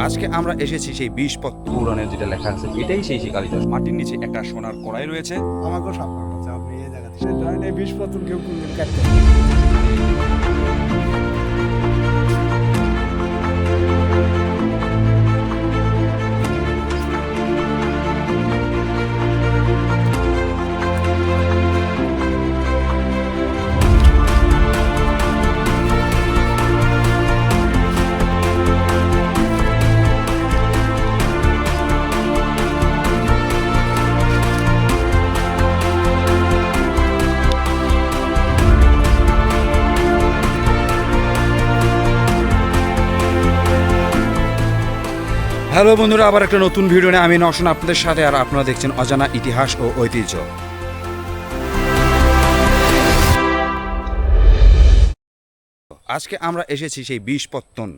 আজকে আমরা এসেছি সেই 20 পথ পুরাণের যেটা লেখা আছে এটাই সেই কালীদাস। মাটির নিচে একটা সোনার কড়াই রয়েছে। আমাকেও স্বপ্ন আছে আপনি এই জায়গাতে সে ধরেন এই 20 পতন কেউ কোনদিন কাটতে হ্যালো বন্ধুরা, আবার একটা নতুন ভিডিও নিয়ে আমি নওশন আপনাদের সাথে, আর আপনারা দেখছেন অজানা ইতিহাস ও ঐতিহ্য। আজকে আমরা এসেছি সেই 20 পত্তন।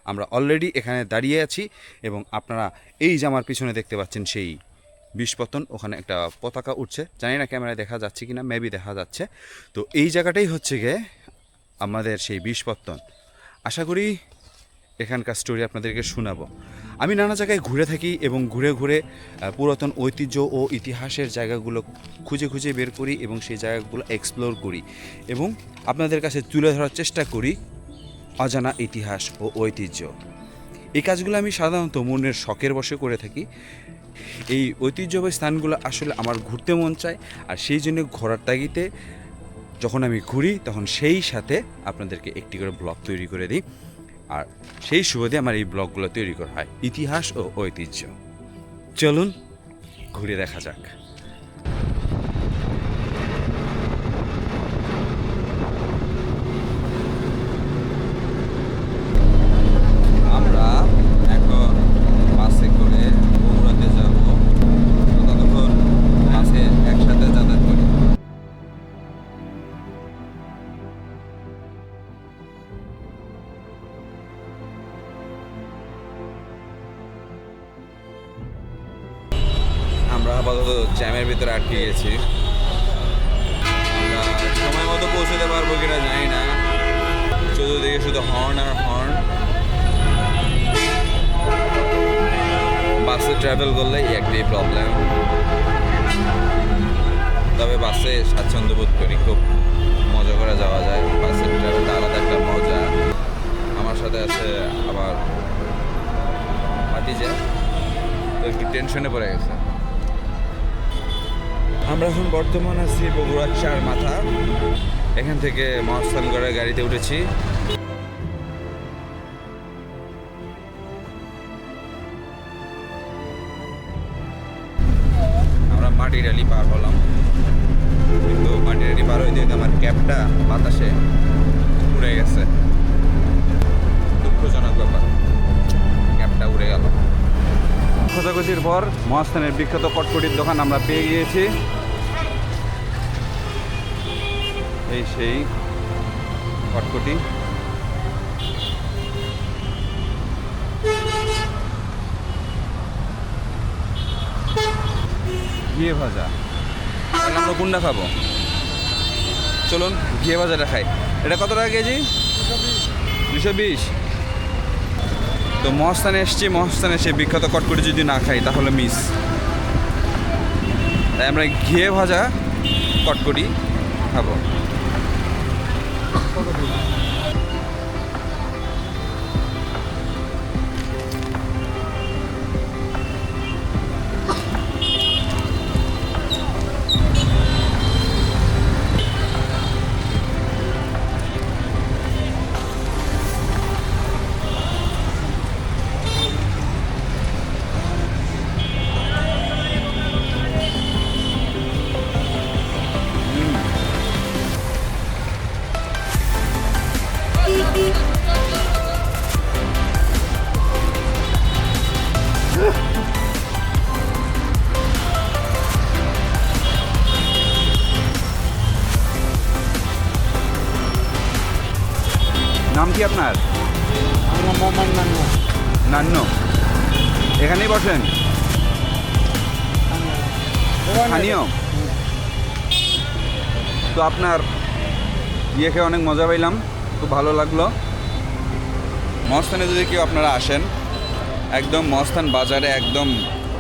আমরা অলরেডি এখানে দাঁড়িয়ে আছি এবং আপনারা এই যে আমার পিছনে দেখতে পাচ্ছেন সেই 20 পত্তন, ওখানে একটা পতাকা উঠছে। জানি না ক্যামেরায় দেখা যাচ্ছে কিনা, মেবি দেখা যাচ্ছে। তো এই জায়গাটাই হচ্ছে গিয়ে আমাদের সেই 20 পত্তন। আশা করি এখানকার স্টোরি আপনাদেরকে শোনাবো। আমি নানা জায়গায় ঘুরে থাকি এবং ঘুরে ঘুরে পুরাতন ঐতিহ্য ও ইতিহাসের জায়গাগুলো খুঁজে খুঁজে বের করি এবং সেই জায়গাগুলো এক্সপ্লোর করি এবং আপনাদের কাছে তুলে ধরার চেষ্টা করি অজানা ইতিহাস ও ঐতিহ্য। এই কাজগুলো আমি সাধারণত মনের শখের বশে করে থাকি। এই ঐতিহ্যবাহী স্থানগুলো আসলে আমার ঘুরতে মন চায়, আর সেই জন্য ঘোরার তাগিদে যখন আমি ঘুরি তখন সেই সাথে আপনাদেরকে একটি করে ব্লগ তৈরি করে দিই, আর সেই সুবাদে আমার এই ব্লগগুলো তৈরি করা হয় ইতিহাস ও ঐতিহ্য। চলুন ঘুরে দেখা যাক। আমরা এখন বাসে করে বগুড়াতে যাব, ততক্ষণ বাসে একসাথে যাতায়াত করি। আমরা আপাতত জ্যামের ভিতরে আটকে গেছি। আমরা সময় মতো পৌঁছতে পারবো কিনা জানি না, চতুর্দিকে শুধু হর্ন আর হর্ন। বাসে ট্রাভেল করলে এই একটাই প্রবলেম, তবে বাসে স্বাচ্ছন্দ্য বোধ করি, খুব মজা করে যাওয়া যায়। বাসের ট্রাভেলটা আলাদা একটা মজা। আমার সাথে আছে আবার ভাতিজা, তো একটু টেনশনে পড়ে গেছে। আমরা এখন বর্তমান আছি বগুড়া 4 মাথা। এখান থেকে মহাস্থানগড়ের গাড়িতে উঠেছি। আমরা মাটিরালি পার হলাম, কিন্তু মাটিরালি পার হইতে আমার ক্যাবটা বাতাসে উড়ে গেছে। দুঃখজনক ব্যাপার, ক্যাবটা উড়ে গেল। খোঁজাখুঁজির পর মহাস্থানের বিখ্যাত কটকটির দোকান আমরা পেয়ে গিয়েছি। এই সেই কটকটি। ঘিয়ে ভাজা, তাহলে আমরা কোনটা খাবো? চলুন ঘিয়ে ভাজাটা খাই। এটা কত টাকা কেজি? 220। তো মহাস্থানে এসছি, মহাস্থানে সে বিখ্যাত কটকটি যদি না খাই তাহলে মিস। তাই আমরা ঘিয়ে ভাজা কটকটি খাবো। নাম কি আপনার? আমরা মোহাম্মদ নান্নু। নান্নু, এখানেই বসেন? স্থানীয়? তো আপনার ইয়ে খেয়ে অনেক মজা পাইলাম, খুব ভালো লাগলো। মহাস্থানে যদি কেউ আপনারা আসেন একদম মহাস্থান বাজারে একদম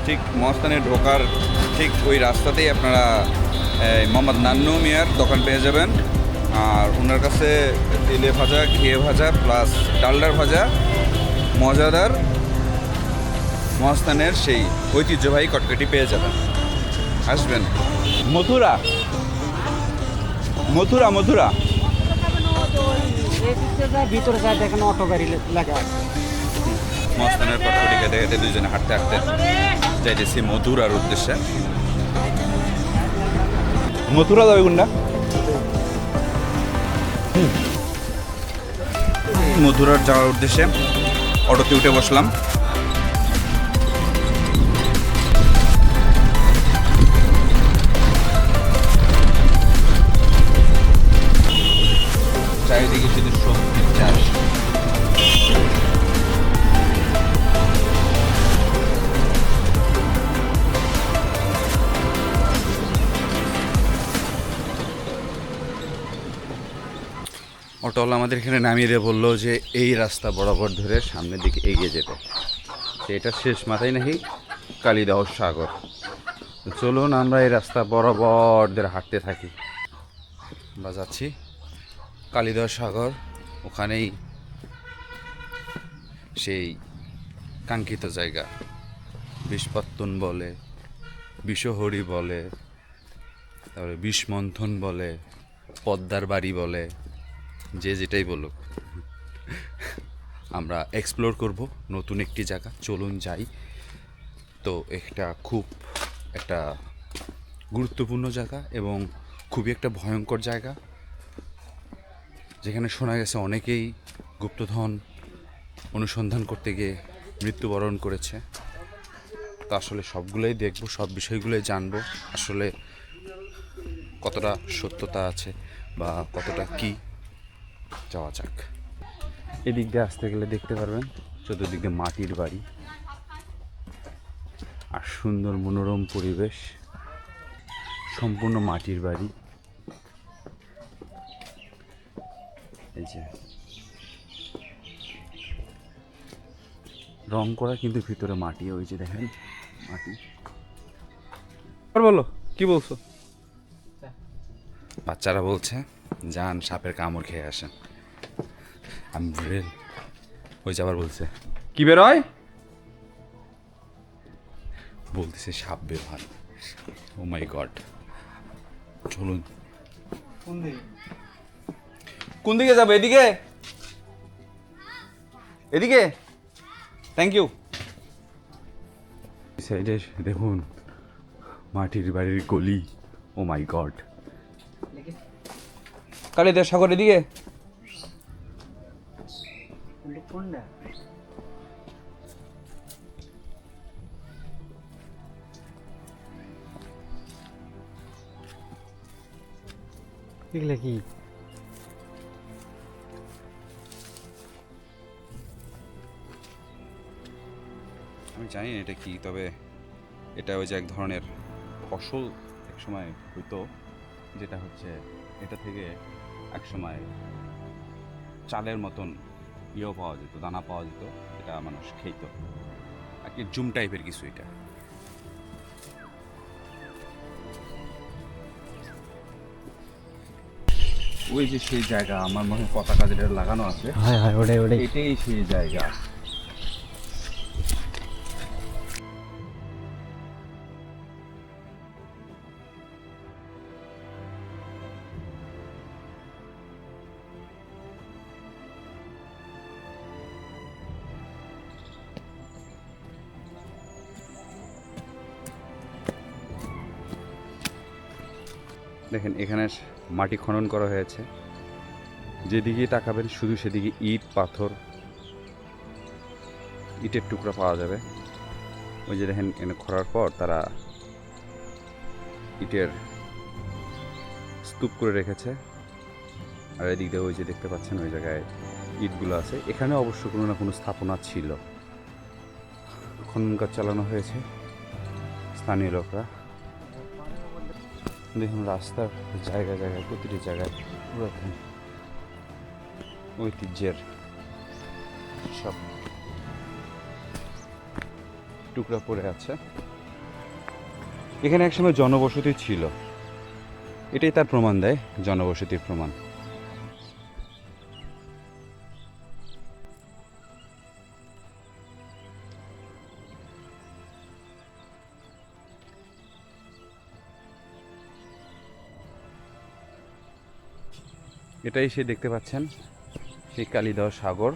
ঠিক মহাস্থানে ঢোকার ঠিক ওই রাস্তাতেই আপনারা মোহাম্মদ নান্নু মিয়ার দোকান পেয়ে যাবেন। আর ওনার কাছে তেলে ভাজা, ঘিয়ে ভাজা প্লাস ডালডার ভাজা মজাদার মহাস্থানের সেই ঐতিহ্যবাহী কটকটি পেয়ে যাবেন। আসবেন। মথুরা মথুরা মথুরা ভিতরে যায় দেখেন অটো গাড়ি লেখা আছে। মহাস্থানের কটকটি খেতে খেতে দুজনে হাঁটতে হাঁটতে যাইতেছি মথুরার উদ্দেশ্যে। মথুরা যাবে কোনটা? মথুরার যাওয়ার উদ্দেশ্যে অটোতে উঠে বসলাম। চারিদিকে শুধু সবজির চাষ। অটোওয়ালা আমাদের এখানে নামিয়ে দিয়ে বললো যে এই রাস্তা বরাবর ধরে সামনের দিকে এগিয়ে যেতে। এটা শেষ মাথায় নাকি কালিদাহ সাগর। চলুন আমরা এই রাস্তা বরাবর ধরে হাঁটতে থাকি। আমরা যাচ্ছি কালিদাহ সাগর, ওখানেই সেই কাঙ্ক্ষিত জায়গা। বিষপত্তন বলে, বিষহরি বলে, তারপরে বিষমন্থন বলে, পদ্মার বাড়ি বলে, যে যেটাই বলুক আমরা এক্সপ্লোর করব নতুন একটি জায়গা। চলুন যাই। তো এটা খুব একটা গুরুত্বপূর্ণ জায়গা এবং খুবই একটা ভয়ঙ্কর জায়গা, যেখানে শোনা গেছে অনেকেই গুপ্তধন অনুসন্ধান করতে গিয়ে মৃত্যুবরণ করেছে। তো আসলে সবগুলোই দেখব, সব বিষয়গুলোই জানবো, আসলে কতটা সত্যতা আছে বা কতটা কি। যাওয়া যাক। এদিক দিয়ে আসতে গেলে দেখতে পারবেন চতুর্দিক দিয়ে মাটির বাড়ি আর সুন্দর মনোরম পরিবেশ, সম্পূর্ণ মাটির বাড়ি। এই যে রং করা কিন্তু ভিতরে মাটি, ওই যে দেখেন মাটি। বলো কি বলছো? বাচ্চারা বলছে যান সাপের কামড় খেয়ে আসেন। আমি রিয়েল ওই যাবার বলছে কি বেরোয়? বলতেছে সাপ বের হয়। Oh my god. চলুন। কোন দিকে যাবে? এদিকে, এদিকে। Thank you. সাইডে দেখুন মাটির বাড়ির গলি। ও মাই গড। কালিদাহ সাগর এদিকে। কোনটা? এগুলা কি? আমি জানি না এটা কি, তবে এটা ওই যে এক ধরনের ফসল এক সময় হইতো, যেটা হচ্ছে এটা থেকে এক সময় চালের মতন ইয়েও পাওয়া যেত, দানা পাওয়া যেত, এটা মানুষ খেত আর কি, জুম টাইপের কিছু এটা। ওই যে সেই জায়গা, আমার মনে হয় পতাকা যেটা লাগানো আছে, হ্যাঁ হ্যাঁ ওটাই ওটাই। এটাই সেই জায়গা। দেখেন এখানে মাটি খনন করা হয়েছে, যেদিকেই তাকাবেন শুধু সেদিকে ইট পাথর, ইটের টুকরা পাওয়া যাবে। ওই যে দেখেন এখানে খরার পর তারা ইটের স্তূপ করে রেখেছে, আর এদিক দিয়ে ওই যে দেখতে পাচ্ছেন ওই জায়গায় ইটগুলো আছে। এখানে অবশ্য কোনো না কোনো স্থাপনা ছিল, খনন কাজ চালানো হয়েছে স্থানীয় লোকরা। দেখুন রাস্তার জায়গায় জায়গায়, প্রতিটি জায়গায় পুরাতন ঐতিহ্যের সব টুকরা পড়ে আছে। এখানে একসময় জনবসতি ছিল, এটাই তার প্রমাণ দেয়, জনবসতির প্রমাণ। এটাই সে দেখতে পাচ্ছেন, সেই কালিদাহ সাগর।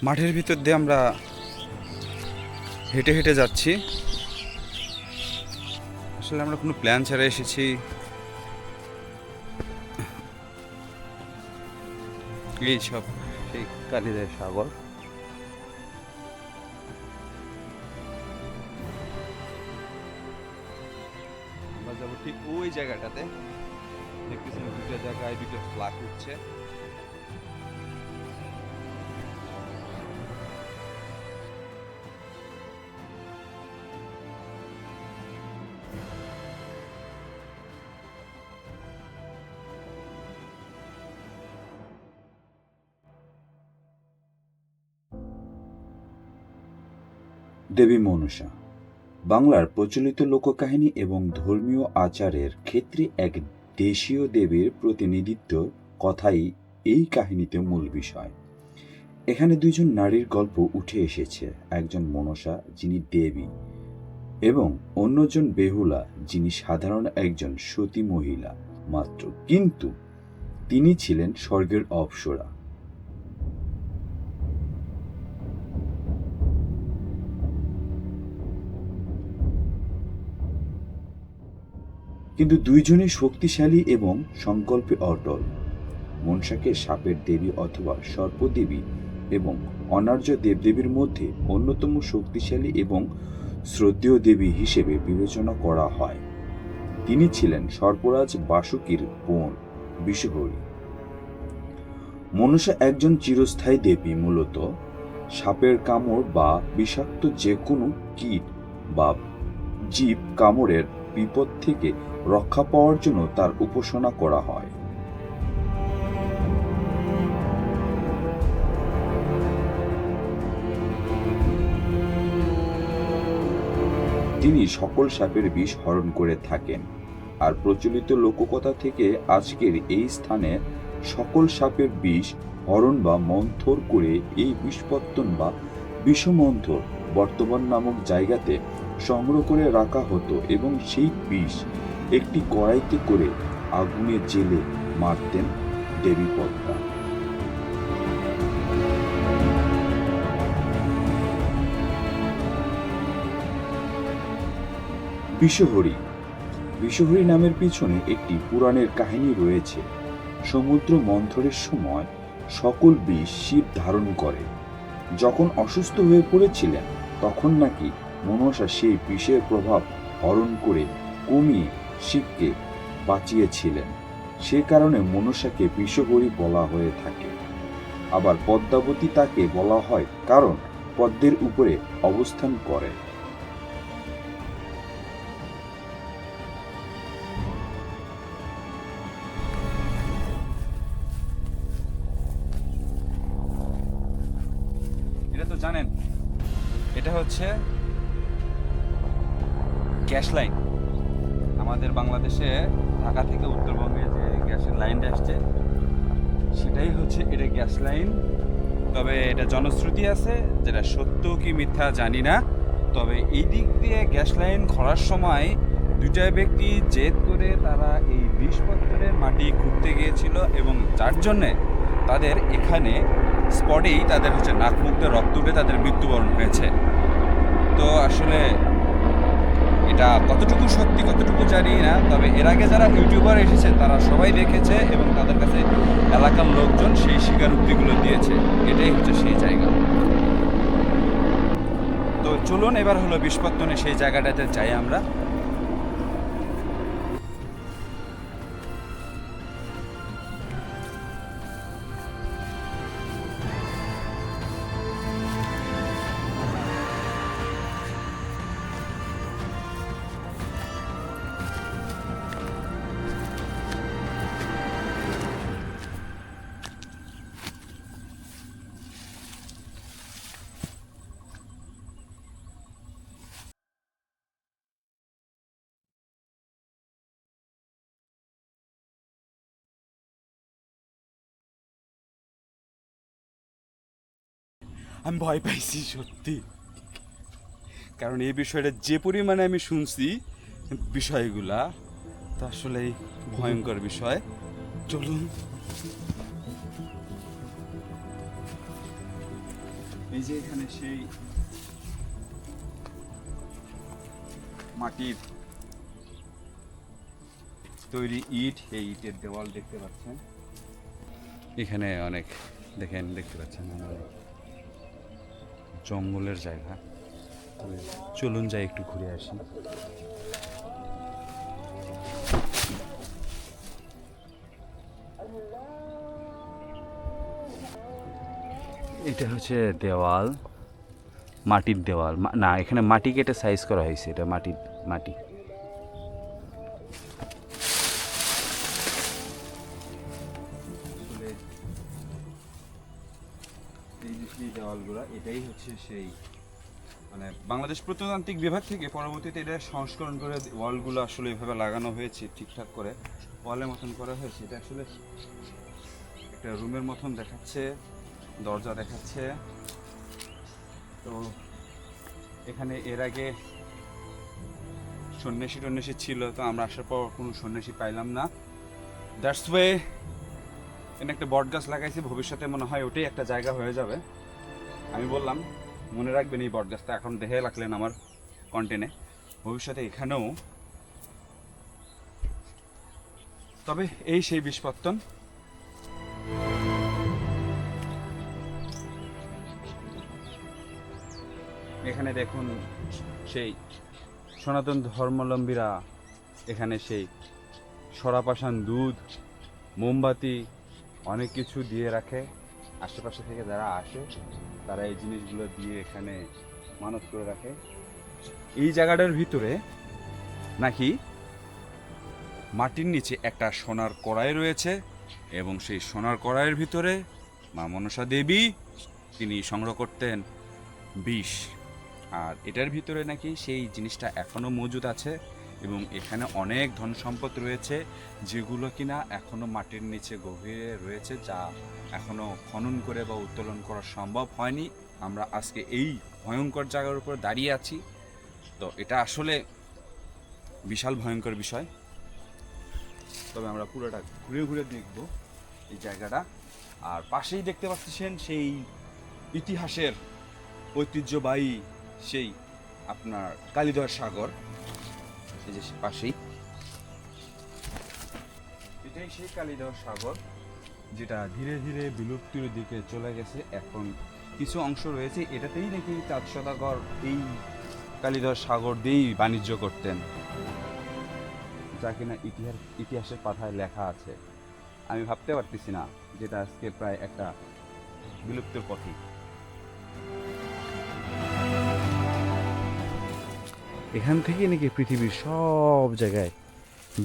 মাঠের ভিতর দিয়ে আমরা হেঁটে হেঁটে যাচ্ছি। আসলে আমরা কোনো প্ল্যান ছাড়া এসেছি। এই সব সেই কালিদাহ সাগর। আমরা যাবো ঠিক ওই জায়গাটাতে, দেখতেছেন দুটো জায়গায় দুটো ফ্ল্যাগ উঠছে। দেবী মনসা বাংলার প্রচলিত লোককাহিনী এবং ধর্মীয় আচারের ক্ষেত্রে এক দেশীয় দেবীর প্রতিনিধিত্ব কথাই এই কাহিনীতে মূল বিষয়। এখানে দুইজন নারীর গল্প উঠে এসেছে, একজন মনসা যিনি দেবী এবং অন্যজন বেহুলা যিনি সাধারণ একজন সতী মহিলা মাত্র, কিন্তু তিনি ছিলেন স্বর্গের অপ্সরা। কিন্তু দুইজনই শক্তিশালী এবং সংকল্পে অটল। মনসাকে সাপের দেবী অথবা সর্পদেবী এবং অনার্য দেবদেবীর মধ্যে অন্যতম শক্তিশালী এবং শ্রদ্ধেয় দেবী হিসেবে বিবেচনা করা হয়। তিনি ছিলেন সর্পরাজ বাসুকীর বোন বিষহরী। মনসা একজন চিরস্থায়ী দেবী, মূলত সাপের কামড় বা বিষাক্ত যে কোনো কীট বা জীব কামড়ের বিপদ থেকে রক্ষা পাওয়ার জন্য তার উপাসনা করা হয়। তিনি সকল সাপের বিষ হরণ করে থাকেন, আর প্রচলিত লোককথা থেকে আজকের এই স্থানে সকল সাপের বিষ হরণ বা মন্থর করে এই বিষপত্তন বা বিষমন্থর বর্তমান নামক জায়গাতে সংগ্রহ করে রাখা হতো এবং সেই বিষ একটি কড়াইতে করে আগুনে জেলে মারতেন দেবী পদ্মা। বিষহরী বিষহরী নামের পিছনে একটি পুরাণের কাহিনী রয়েছে। সমুদ্র মন্থনের সময় সকল বিষ শিব ধারণ করে। যখন অসুস্থ হয়ে পড়েছিলেন তখন নাকি মনসা সেই বিষের প্রভাব হরণ করে কমিয়ে শিবকে বাঁচিয়েছিলেন। সে কারণে মনসাকে বিষহরী বলা হয়ে থাকে। আবার পদ্মাবতী তাকে বলা হয় কারণ পদ্মের উপরে অবস্থান করে। এটা তো জানেন, এটা হচ্ছে গ্যাস লাইন। আমাদের বাংলাদেশে ঢাকা থেকে উত্তরবঙ্গে যে গ্যাসের লাইনটা আসছে সেটাই হচ্ছে এটা গ্যাস লাইন। তবে এটা জনশ্রুতি আছে, যেটা সত্য কি মিথ্যা জানি না। তবে এই দিক দিয়ে গ্যাস লাইন খোঁড়ার সময় দুইটা ব্যক্তি জেদ করে তারা এই বিষপত্রের মাটি খুঁড়তে গিয়েছিল এবং যার জন্যে তাদের এখানে স্পটেই তাদের হচ্ছে নাক মুখ দিয়ে রক্ত উঠে তাদের মৃত্যুবরণ হয়েছে। তো আসলে এটা কতটুকু সত্যি কতটুকু জানি না, তবে এর আগে যারা ইউটিউবার এসেছে তারা সবাই দেখেছে এবং তাদের কাছে এলাকার লোকজন সেই স্বীকারোক্তিগুলো দিয়েছে। এটাই হচ্ছে সেই জায়গা। তো চলুন এবার হলো বিষপত্তনে সেই জায়গাটাতে যাই আমরা। আমি ভয় পাইছি সত্যি, কারণ এই বিষয়টা যে পরিমাণে আমি শুনছি বিষয়গুলা, তা আসলেই ভয়ঙ্কর বিষয়। চলুন। এই যে এখানে সেই মাটির তৈরি ইট, এই ইটের দেওয়াল দেখতে পাচ্ছেন। এখানে অনেক দেখতে পাচ্ছেন অনেক জঙ্গলের জায়গা। তবে চলুন যাই একটু ঘুরে আসি। এটা হচ্ছে দেওয়াল, মাটির দেওয়াল না, এখানে মাটি কেটে সাইজ করা হয়েছে, এটা মাটি। এই যে সেই দেওয়ালগুলো, এটাই হচ্ছে সেই মানে বাংলাদেশ প্রত্নতান্ত্রিক বিভাগ থেকে পরবর্তীতে এটা সংস্করণ করে ওয়ালগুলো আসলে এভাবে লাগানো হয়েছে, ঠিকঠাক করে ওয়ালের মতন করা হয়েছে। এটা আসলে একটা রুমের মতন দেখাচ্ছে, দরজা দেখাচ্ছে। তো এখানে এর আগে সন্ন্যাসী ছিল, তো আমরা আসার পর কোনো সন্ন্যাসী পাইলাম না। দ্যাটস ওয়ে এখানে একটা বট গাছ লাগাইছি, ভবিষ্যতে মনে হয় ওটাই একটা জায়গা হয়ে যাবে। আমি বললাম মনে রাখবেন এই বট গাছটা, এখন দেখে রাখলেন আমার কন্টেন্টে, ভবিষ্যতে এখানেও। তবে এই সেই বিষপত্তন। এখানে দেখুন সেই সনাতন ধর্মাবলম্বীরা এখানে সেই সরাপাষাণ, দুধ, মোমবাতি অনেক কিছু দিয়ে রাখে। আশেপাশে থেকে যারা আসে তারা এই জিনিসগুলো দিয়ে এখানে মানত করে রাখে। এই জায়গাটার ভিতরে নাকি মাটির নিচে একটা সোনার কড়াই রয়েছে, এবং সেই সোনার কড়াইয়ের ভিতরে মা মনসা দেবী তিনি সংগ্রহ করতেন বিষ। আর এটার ভিতরে নাকি সেই জিনিসটা এখনও মজুদ আছে, এবং এখানে অনেক ধন সম্পদ রয়েছে যেগুলো কিনা এখনও মাটির নিচে গভীরে রয়েছে, যা এখনও খনন করে বা উত্তোলন করা সম্ভব হয়নি। আমরা আজকে এই ভয়ঙ্কর জায়গার উপর দাঁড়িয়ে আছি, তো এটা আসলে বিশাল ভয়ঙ্কর বিষয়। তবে আমরা পুরোটা ঘুরে ঘুরে দেখব এই জায়গাটা। আর পাশেই দেখতে পাচ্ছেন সেই ইতিহাসের ঐতিহ্যবাহী সেই আপনার কালিদহ সাগর, এই যে পাশেই, এটাই সেই কালিদহ সাগর যেটা ধীরে ধীরে বিলুপ্তির দিকে চলে গেছে। এখন কিছু অংশ রয়েছে, এটাতেই নাকি চাঁদ সদাগর এই কালিদহ সাগর দিয়েই বাণিজ্য করতেন, যা কিনা ইতিহাসের পাতায় লেখা আছে। আমি ভাবতে পারতেছি না যেটা আজকে প্রায় একটা বিলুপ্তির পথে। এখান থেকে নাকি পৃথিবীর সব জায়গায়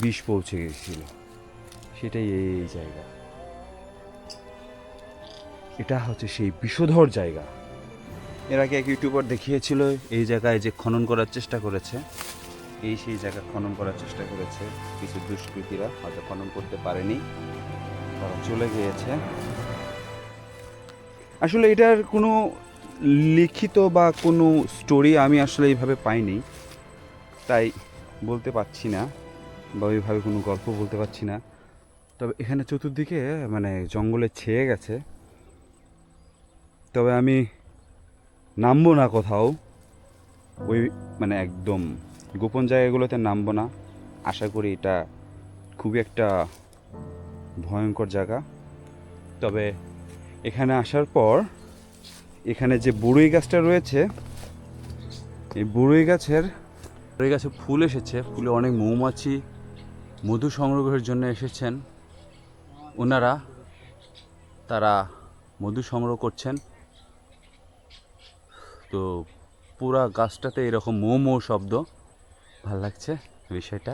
বিষ পৌঁছে গেছিল, সেটাই এই জায়গা। এটা হচ্ছে সেই বিষধর জায়গা। এর আগে এক ইউটিউবার দেখিয়েছিল এই জায়গায় যে খনন করার চেষ্টা করেছে, এই সেই জায়গা খনন করার চেষ্টা করেছে কিছু দুষ্কৃতীরা, হয়তো খনন করতে পারেনি, তারা চলে গিয়েছে। আসলে এটার কোনো লিখিত বা কোনো স্টোরি আমি আসলে এইভাবে পাইনি, তাই বলতে পারছি না, বা ওইভাবে কোনো গল্প বলতে পারছি না। তবে এখানে চতুর্দিকে মানে জঙ্গলে ছেয়ে গেছে। তবে আমি নামবো না কোথাও, ওই মানে একদম গোপন জায়গাগুলোতে নামবো না। আশা করি এটা খুবই একটা ভয়ঙ্কর জায়গা। তবে এখানে আসার পর এখানে যে বড়ই গাছটা রয়েছে, এই বড়ই গাছে ফুল এসেছে, ফুলে অনেক মৌমাছি মধু সংগ্রহের জন্য এসেছেন ওনারা, তারা মধু সংগ্রহ করছেন। তো পুরা গাছটাতে এরকম মৌ মৌ শব্দ, ভাল লাগছে বিষয়টা।